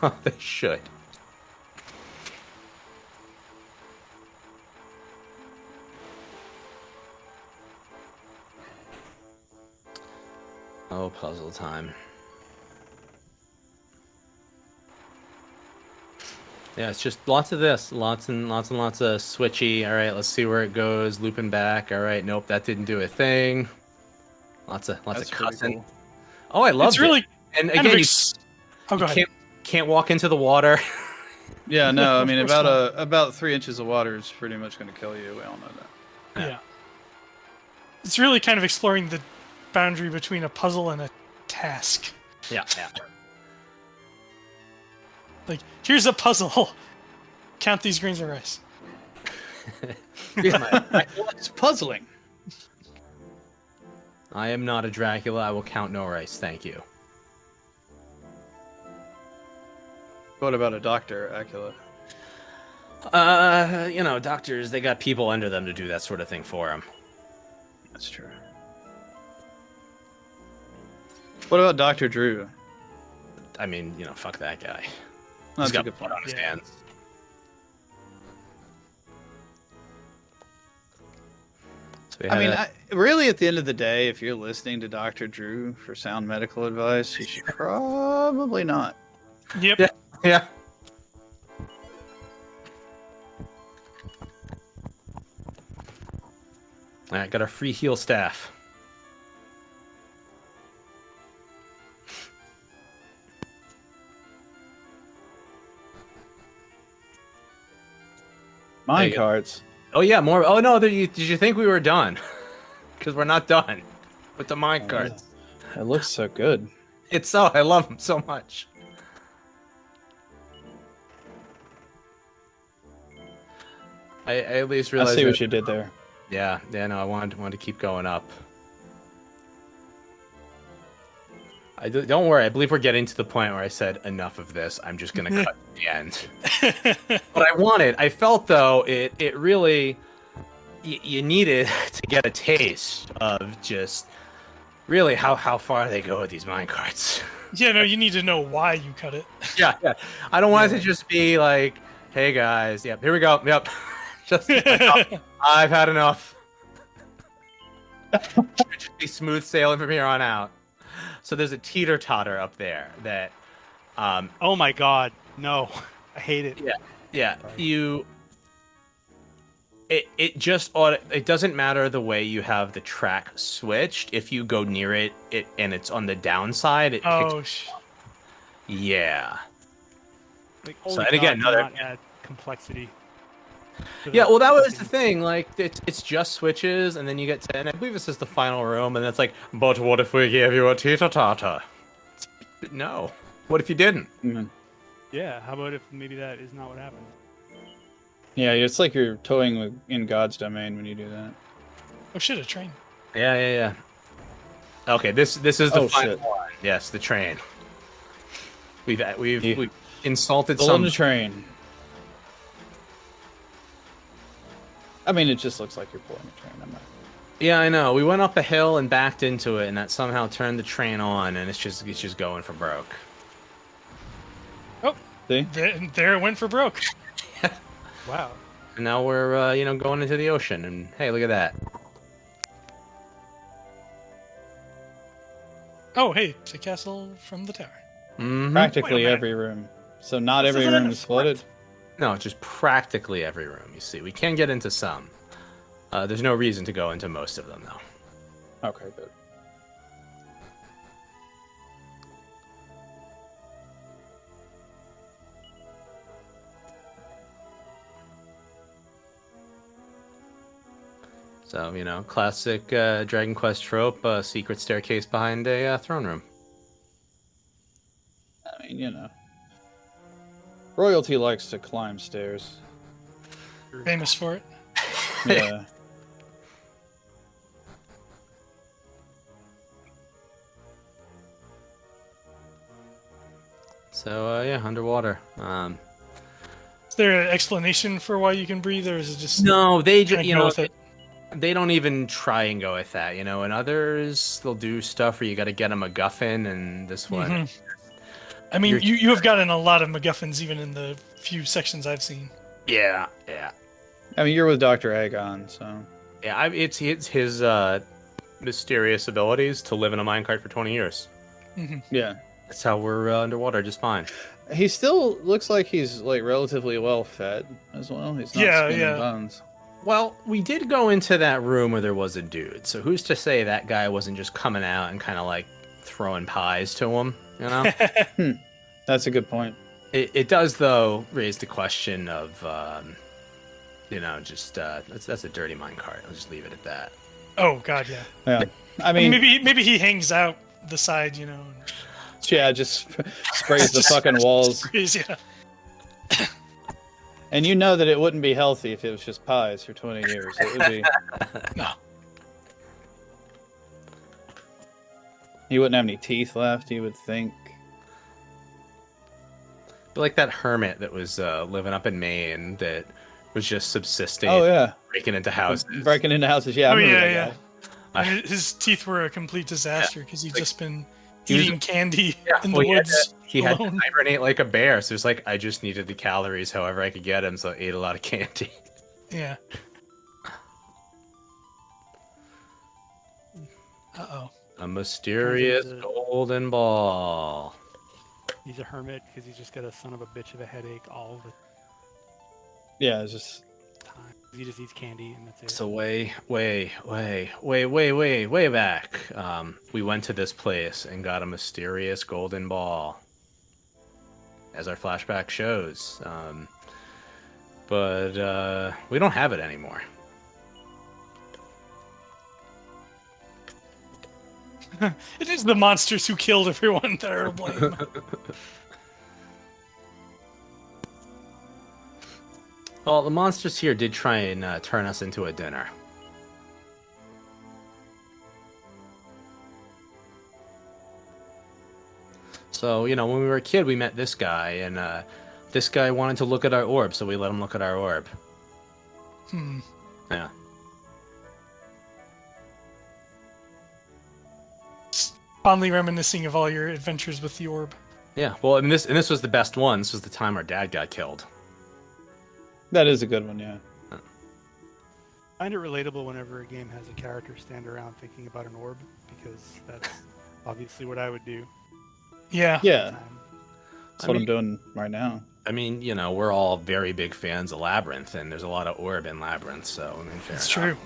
Well, they should. Oh, puzzle time. Yeah, it's just lots of this. Lots and lots of switchy. All right, let's see where it goes. Looping back. All right, nope, that didn't do a thing. Lots of That's cussing. cool. Oh, I love It's it. really And kind again, of you go ahead. can't walk into the water. Yeah, no, I mean, First about 3 inches of water is pretty much going to kill you. We all know that. Yeah. It's really kind of exploring the boundary between a puzzle and a task. Yeah. Like, here's a puzzle. Count these grains of rice. It's puzzling. I am not a Dracula. I will count no rice. Thank you. What about a Dr. Acula? Doctors, they got people under them to do that sort of thing for them. That's true. What about Dr. Drew? I mean, fuck that guy. That's He's got a good blood point. on his Yeah. hands. So we I had mean, that- really, at the end of the day, if you're listening to Dr. Drew for sound medical advice, you should probably not. Yep. Yeah. yeah. All right, got our free heal staff. Mine you go. cards. Oh yeah, more. Oh no, did you think we were done? Because we're not done with the mine Oh, cards. It looks so good. I love them so much. I at least I realized. see that- what you did there. Yeah, no, I wanted to keep going up. Don't worry. I believe we're getting to the point where I said enough of this. I'm just gonna cut the end. But I felt though, it really, you needed to get a taste of just really how far they go with these minecarts. Yeah, no, you need to know why you cut it. Yeah. I don't want it to just be like, hey guys, yep, here we go, yep. Just I've had enough. Just be smooth sailing from here on out. So there's a teeter-totter up there that Oh my god, no. I hate it. yeah, it doesn't matter the way you have the track switched. If you go near it and it's on the downside, it Oh, yeah. Like, So, holy and again, God, do another- not add complexity. to Yeah, the well, that was the fucking- thing. Like, it's just switches, and then you get to, and I believe this is the final room, and it's like, but what if we gave you a teeter-totter? No. What if you didn't? Mhm. Yeah, how about if maybe that is not what happened? Yeah, it's like you're toying in God's domain when you do that. oh shit, a train. Yeah. Okay, this is the Oh, final shit. one. Yes, the train. We've Yeah. insulted Pull some. on the train. I mean, it just looks like you're pulling a train. I'm not. Yeah, I know. We went up a hill and backed into it, and that somehow turned the train on, and it's just going for broke. See? There it went for broke. Wow. And now we're going into the ocean, and hey, look at that. Oh, hey, it's a castle from the tower. Mhm. Practically minute. every room. So not This every isn't in room the is flooded. No, just practically every room. You see, we can get into some. There's no reason to go into most of them, though. Okay, good. So, classic Dragon Quest trope, secret staircase behind a throne room. I mean, royalty likes to climb stairs. Famous for it. Yeah. So, yeah, underwater. Is there an explanation for why you can breathe, or is it just No, they kinda just, go with it? they don't even try and go with that, And others, they'll do stuff where you got to get a MacGuffin, and this one, Mhm. I mean, You're- you have gotten a lot of MacGuffins even in the few sections I've seen. yeah. I mean, you're with Dr. Agon, so. Yeah, it's his mysterious abilities to live in a minecart for 20 years. Yeah. That's how we're underwater just fine. He still looks like he's, like, relatively well fed as well. He's not Yeah, skin and yeah. bones. Well, we did go into that room where there was a dude, so who's to say that guy wasn't just coming out and kind of like throwing pies to him, That's a good point. It does, though, raise the question of, that's a dirty minecart. I'll just leave it at that. Oh God, yeah. Yeah. I mean, Maybe he hangs out the side, and yeah, just sprays the Just- fucking walls. sprays, yeah. And you know that it wouldn't be healthy if it was just pies for 20 years. It would be. No. He wouldn't have any teeth left, you would think. But like that hermit that was living up in Maine that was just subsisting, Oh, yeah. breaking into houses. Breaking into houses. Yeah, I Oh, remember yeah, that yeah. guy. And his teeth were a complete disaster because he'd Like, just been he was- eating candy Yeah, in the well, he had woods. he had to Alone. hibernate like a bear. So it's like I just needed the calories however I could get him. So I ate a lot of candy. Yeah. Uh-oh. A mysterious Turns into- golden ball. He's a hermit because he's just got a son of a bitch of a headache all the Yeah, it's just time. He just eats candy and that's it. So way back, we went to this place and got a mysterious golden ball, as our flashback shows. But we don't have it anymore. It is the monsters who killed everyone that are to blame. Well, the monsters here did try and turn us into a dinner. So, when we were a kid, we met this guy, and this guy wanted to look at our orb, so we let him look at our orb. Yeah. Fondly reminiscing of all your adventures with the orb. Yeah, well, and this was the best one. This was the time our dad got killed. that is a good one. Yeah. I find it relatable whenever a game has a character stand around thinking about an orb because that's obviously what I would do. Yeah. Yeah. Um, That's what I'm doing right now. I mean, we're all very big fans of Labyrinth, and there's a lot of orb in Labyrinth, so I mean, fair It's enough. true.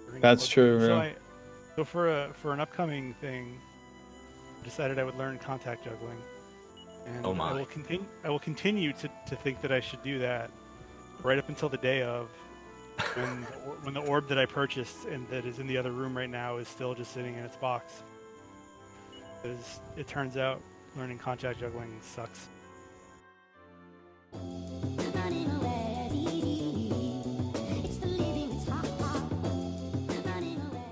bring That's it up. true, So, yeah. so for an upcoming thing, I decided I would learn contact juggling, and Oh my. I will continue to think that I should do that right up until the day of when the orb that I purchased and that is in the other room right now is still just sitting in its box. Because it turns out learning contact juggling sucks. Running away, it's the living, it's hot, hot. Running away.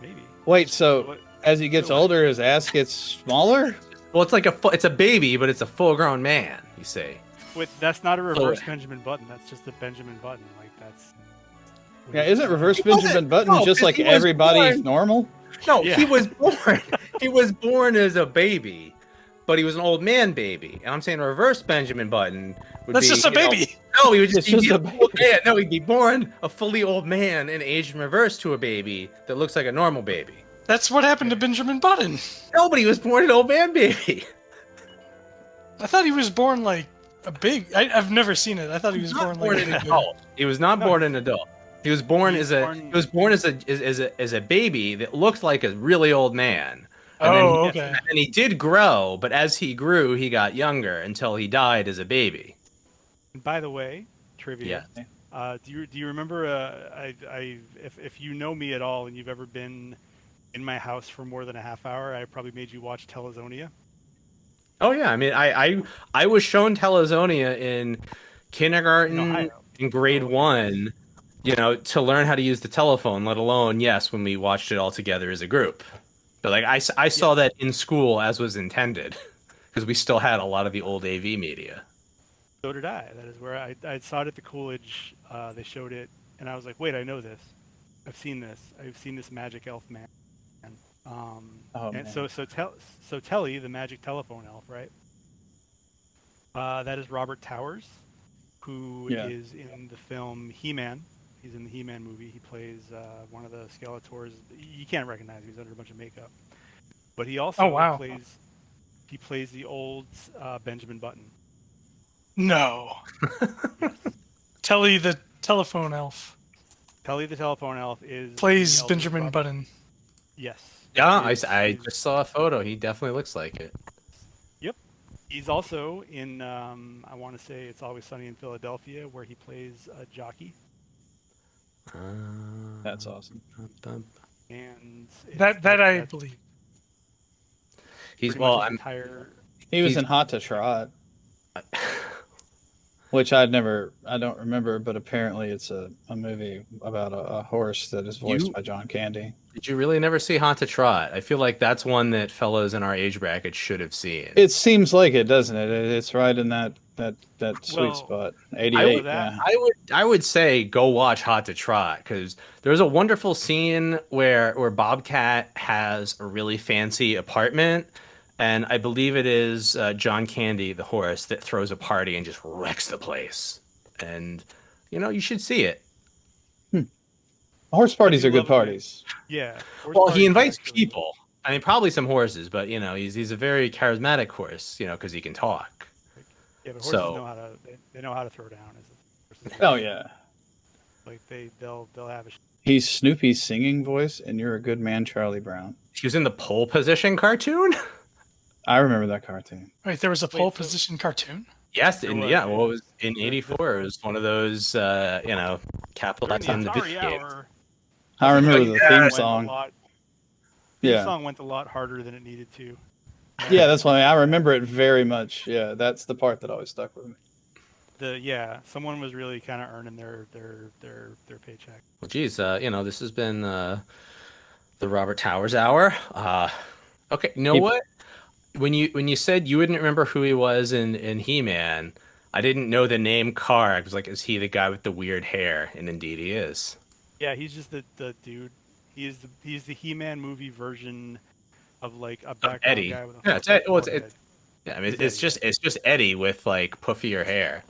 Maybe. Wait, so What- as he gets older, his ass gets smaller? Well, it's like it's a baby, but it's a full-grown man. You say. Wait, that's not a reverse Benjamin Button. That's just a Benjamin Button. Like that's. Yeah, isn't reverse wasn't- Benjamin Button no, just 'cause like he was everybody's born- normal? No, Yeah. he was born. He was born as a baby, but he was an old man baby. And I'm saying reverse Benjamin Button would That's be, just a baby. No, he would just, It's just be a an old man. No, he'd be born a fully old man and aged in reverse to a baby that looks like a normal baby. That's what happened to Benjamin Button. Nobody was born an old man baby. I thought he was born like a big. I've never seen it. I thought he was born like a an big. adult. He was not born an adult. He was born He was as a born- he was born as a baby that looked like a really old man. And then Oh, he- okay. And he did grow, but as he grew, he got younger until he died as a baby. And by the way, trivia. Yeah. Do you remember? If you know me at all and you've ever been in my house for more than a half hour, I probably made you watch Telezonia. Oh yeah, I mean, I was shown Telezonia in kindergarten, In Ohio. in grade 1, to learn how to use the telephone. Let alone, yes, when we watched it all together as a group. But like I saw that in school as was intended, because we still had a lot of the old AV media. So did I. That is where I saw it at the Coolidge. They showed it, and I was like, wait, I know this. I've seen this. I've seen this magic elf man. Oh, And man. so Telly, the magic telephone elf, right? That is Robert Towers, who is Yeah. in the film He-Man. He's in the He-Man movie. He plays one of the Skeletors. You can't recognize him. He's under a bunch of makeup. But he also Oh, wow. plays the old Benjamin Button. No. Telly the telephone elf Telly the telephone elf is plays the elf Benjamin Robert- Button. Yes. Yeah, He's- I he's- just saw a photo. He definitely looks like it. He's also in, I want to say It's Always Sunny in Philadelphia, where he plays a jockey. That's awesome. And That I believe. He's pretty well. much his I'm entire. He was He's- in Hot to Trot, which I don't remember, but apparently it's a movie about a horse that is voiced You- by John Candy. Did you really never see Haunt to Trot? I feel like that's one that fellows in our age bracket should have seen. It seems like it, doesn't it? It's right in that sweet Well, spot. I 88. would, Yeah. I would say go watch Hot to Trot, because there's a wonderful scene where Bobcat has a really fancy apartment, and I believe it is John Candy, the horse, that throws a party and just wrecks the place. And you should see it. Horse parties do are good love a good- parties. Yeah. horse Well, he parties are invites actually- people. I mean, probably some horses, but he's a very charismatic horse, because he can talk. Yeah, but horses So- know how to. They know how to throw down. Oh yeah, Like they'll have a. he's Snoopy's singing voice, and you're a good man, Charlie Brown. He was in the pole position cartoon. I remember that cartoon. Wait, there was a pole so- position cartoon. Yes, There and was, yeah, yeah. well, it was in '84. It was one of those, capitalized on the video game. I remember the yeah, theme went a song. The Yeah, song went a lot harder than it needed to. yeah, that's why I remember it very much. Yeah, that's the part that always stuck with me. Someone was really kind of earning their paycheck. Well, geez, this has been the Robert Towers Hour. Okay, you know He- what? When you said you wouldn't remember who he was in He-Man, I didn't know the name Carr. I was like, is he the guy with the weird hair? And indeed, he is. Yeah, he's just the dude. He's the He-Man movie version of like a background Eddie. guy with a Yeah, it's head. Yeah, I mean, It's it's just Eddie with like puffier hair.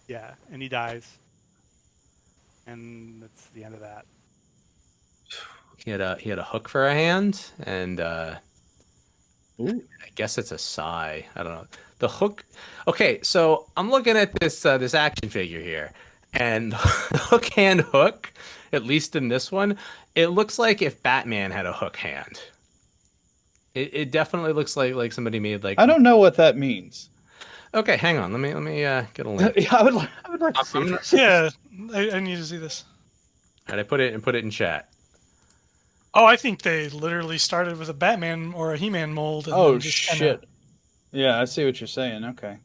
Yeah, and he dies, and that's the end of that. He had a hook for a hand, and Ooh. I guess it's a sigh. I don't know. The hook. Okay, so I'm looking at this action figure here, and the hook hand hook, at least in this one, it looks like if Batman had a hook hand. It definitely looks like somebody made like. I don't know what that means. Okay, hang on. Let me get a link. Yeah, I would like to see I'm- this. Yeah, I need to see this. And I put it in chat. Oh, I think they literally started with a Batman or a He-Man mold. And Oh then just shit. Yeah, I see what you're saying. Okay.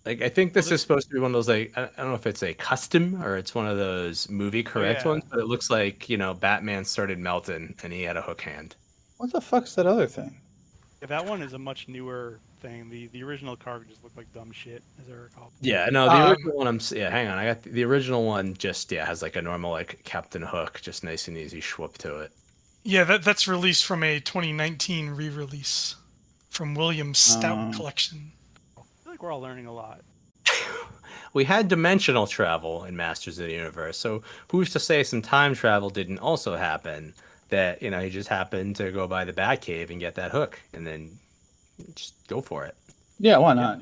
Like I think this is supposed to be one of those like I don't know if it's a custom or it's one of those movie correct yeah. ones, but it looks like Batman started melting and he had a hook hand. What the fuck's that other thing? Yeah, that one is a much newer thing. The original car just looked like dumb shit, as I recall. Yeah, no, the Um, original one. Hang on, I got the original one. Just has like a normal like Captain Hook, just nice and easy swoop to it. Yeah, that's released from a 2019 re-release from Williams Stout Collection. I feel like we're all learning a lot. We had dimensional travel in Masters of the Universe, so who's to say some time travel didn't also happen? That he just happened to go by the Batcave and get that hook, and then just go for it. Yeah, why not?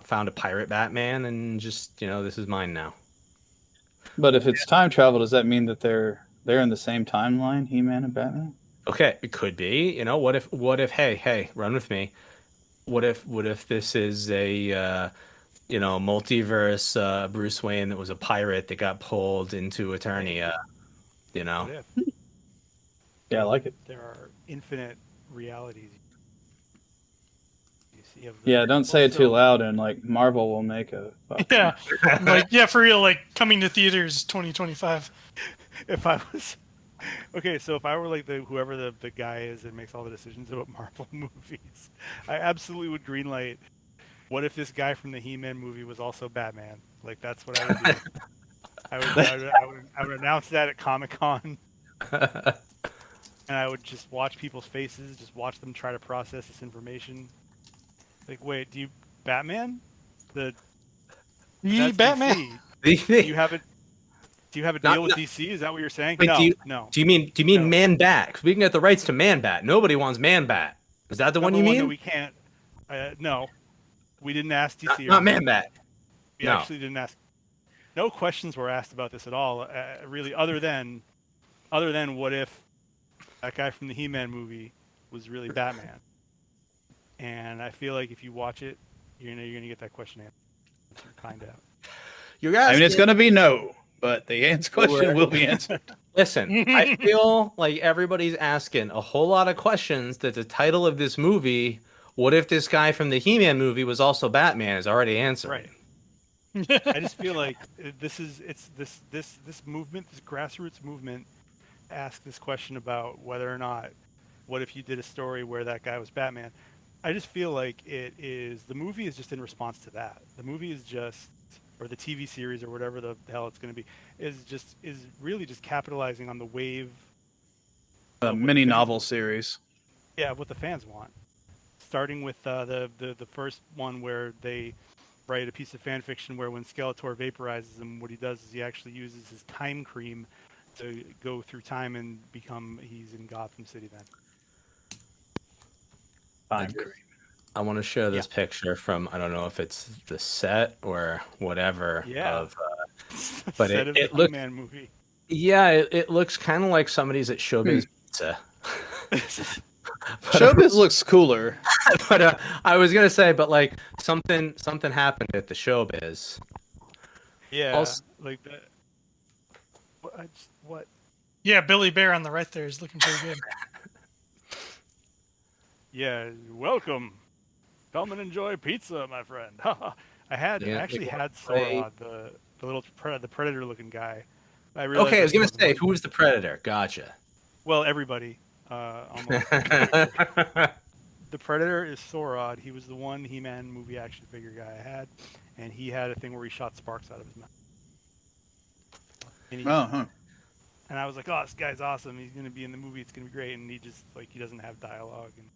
Found a pirate Batman and just this is mine now. But if it's time travel, does that mean that they're in the same timeline, He-Man and Batman? Okay, it could be. What if hey, run with me. What if this is a multiverse Bruce Wayne that was a pirate that got pulled into Eternia, What if Yeah, I like it. there are infinite realities? You see of the- Yeah, don't say it too Also- loud, and like Marvel will make a. Yeah, for real, like coming to theaters 2025. If I was okay, so if I were like whoever the guy is that makes all the decisions about Marvel movies, I absolutely would greenlight. What if this guy from the He-Man movie was also Batman? Like that's what I would do. I would announce that at Comic-Con, and I would just watch people's faces, just watch them try to process this information. Like, wait, do you Batman? That's Batman. DC. Do you have a Not- deal with no. DC? Is that what you're saying? Wait, no, do no. you mean No. Man Bat? 'Cause we can get the rights to Man Bat. Nobody wants Man Bat. Is that the one you Number mean? that we can't. No, we didn't ask DC. Not Man Bat. We no. actually didn't ask. No questions were asked about this at all. Really, other than what if that guy from the He-Man movie was really Batman? And I feel like if you watch it, you're gonna get that question answered, kind of. You're I mean, it's asking- going to be no, but the question Where- will be answered. Listen, I feel like everybody's asking a whole lot of questions that the title of this movie, what if this guy from the He-Man movie was also Batman, is already answering. Right. I just feel like this movement, this grassroots movement, ask this question about whether or not, what if you did a story where that guy was Batman? I just feel like the movie is just in response to that. The movie is just, or the TV series or whatever the hell it's going to be, is really just capitalizing on the wave. A of what mini fans- novel series. Yeah, what the fans want. Starting with the first one where they write a piece of fan fiction where when Skeletor vaporizes him, what he does is he actually uses his time cream to go through time and he's in Gotham City then. Fine. I want to show this Yeah. picture from, I don't know if it's the set or whatever Yeah. of, but Set of it the looks, He-Man movie. yeah, it looks kind of like somebody's at Showbiz Pizza. Showbiz looks cooler. But I was gonna say, but like something happened at the Showbiz. Yeah, Also- like that. What? Yeah, Billy Bear on the right there is looking pretty good. Yeah, welcome. Come and enjoy pizza, my friend. I Yeah, actually like, had right. Sorod, the little the predator-looking guy. I Okay, I was gonna realized say, who's the Predator? Gotcha. well, everybody. Almost. The Predator is Sorod. He was the one He-Man movie action figure guy I had, and he had a thing where he shot sparks out of his mouth. And, and I was like, oh, this guy's awesome. He's gonna be in the movie. It's gonna be great. And he just he doesn't have dialogue. And